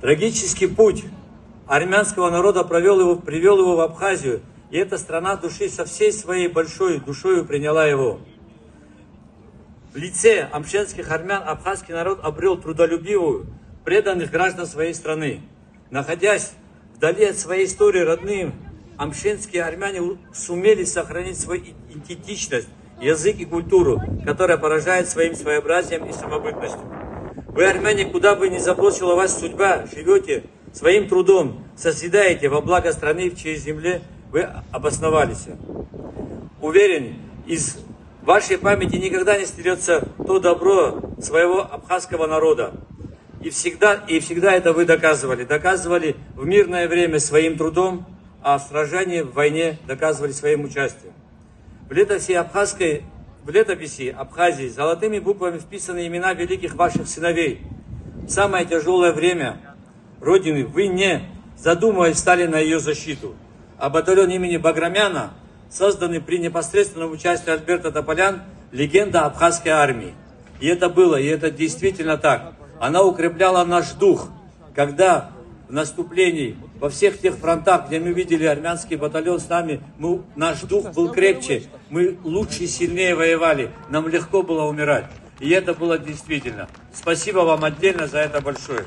Трагический путь армянского народа привел его в Абхазию, и эта страна души со всей своей большой душою приняла его. В лице амшенских армян абхазский народ обрел трудолюбивую, преданных граждан своей страны. Находясь вдали от своей истории родным, амшенские армяне сумели сохранить свою идентичность, язык и культуру, которая поражает своим своеобразием и самобытностью. Вы, армяне, куда бы ни забросила вас судьба, живете своим трудом, созидаете во благо страны, в чьей земле вы обосновались. Уверен, из вашей памяти никогда не стерется то добро своего абхазского народа. И всегда это вы доказывали. Доказывали в мирное время своим трудом, а в сражении, в войне доказывали своим участием. В летописи Абхазии золотыми буквами вписаны имена великих ваших сыновей. В самое тяжелое время Родины вы, не задумываясь, стали на ее защиту. А батальон имени Баграмяна, созданный при непосредственном участии Альберта Тополян, легенда абхазской армии. И это было, и это действительно так. Она укрепляла наш дух, когда в наступлении во всех тех фронтах, где мы видели армянский батальон с нами, наш дух был крепче, мы лучше и сильнее воевали, нам легко было умирать. И это было действительно. Спасибо вам отдельно за это большое.